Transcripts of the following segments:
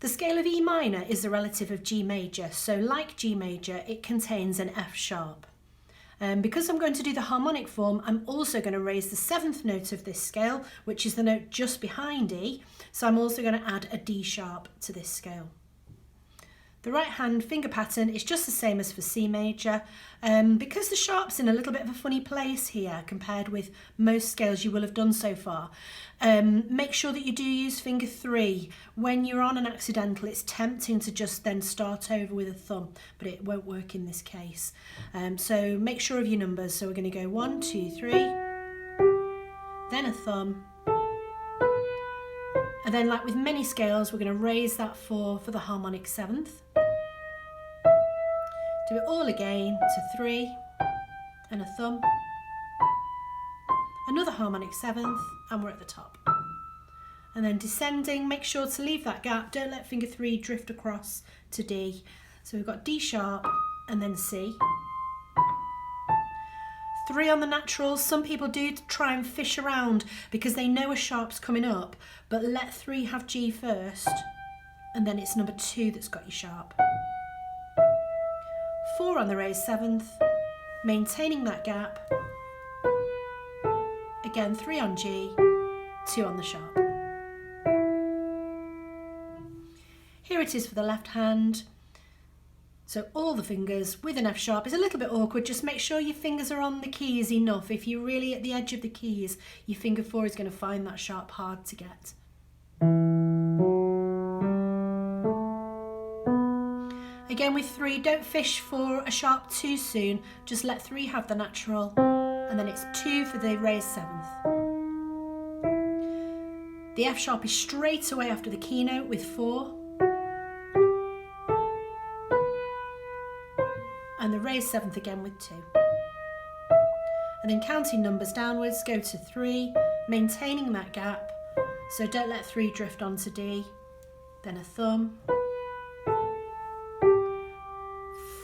The scale of E minor is the relative of G major, so like G major, it contains an F sharp. Because I'm going to do the harmonic form, I'm also going to raise the 7th note of this scale, which is the note just behind E, so I'm also going to add a D sharp to this scale. The right hand finger pattern is just the same as for C major. Because the sharp's in a little bit of a funny place here compared with most scales you will have done so far, make sure that you do use finger 3. When you're on an accidental, it's tempting to just then start over with a thumb, but it won't work in this case. So make sure of your numbers. So we're going to go 1, 2, 3, then a thumb, and then like with many scales, we're going to raise that 4 for the harmonic 7th. Do it all again to 3 and a thumb, another harmonic 7th, and we're at the top. And then descending, make sure to leave that gap, don't let finger 3 drift across to D. So we've got D sharp and then C. 3 on the naturals. Some people do try and fish around because they know a sharp's coming up, but let 3 have G first, and then it's number 2 that's got your sharp. 4 on the raised 7th, maintaining that gap. Again, 3 on G, 2 on the sharp. Here it is for the left hand. So all the fingers with an F sharp. Is a little bit awkward, just make sure your fingers are on the keys enough. If you're really at the edge of the keys, your finger 4 is going to find that sharp hard to get. Again with 3, don't fish for a sharp too soon, just let 3 have the natural, and then it's 2 for the raised 7th. The F sharp is straight away after the keynote with 4. And the raised 7th again with 2. And then counting numbers downwards, go to 3, maintaining that gap, so don't let 3 drift onto D, then a thumb,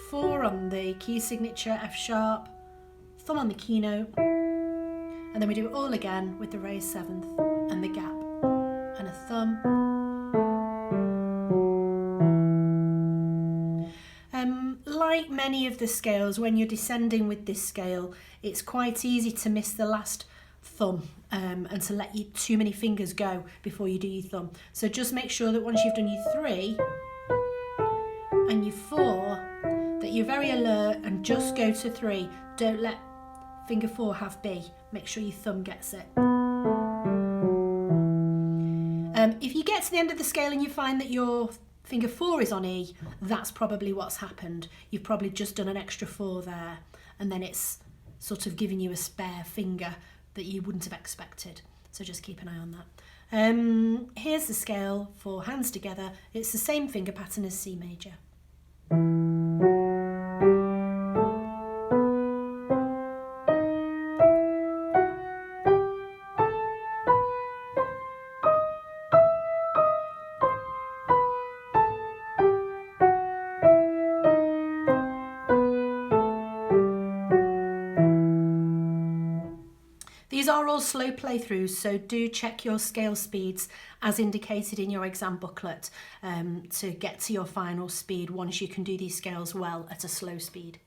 4 on the key signature F sharp, thumb on the keynote, and then we do it all again with the raised 7th and the gap, and a thumb. Like many of the scales, when you're descending with this scale, it's quite easy to miss the last thumb and to let too many fingers go before you do your thumb. So just make sure that once you've done your 3 and your 4, that you're very alert and just go to 3. Don't let finger 4 have B. Make sure your thumb gets it. If you get to the end of the scale and you find that your finger 4 is on E, that's probably what's happened. You've probably just done an extra 4 there, and then it's sort of giving you a spare finger that you wouldn't have expected. So just keep an eye on that. Here's the scale for hands together. It's the same finger pattern as C major. These are all slow playthroughs, so do check your scale speeds as indicated in your exam booklet to get to your final speed once you can do these scales well at a slow speed.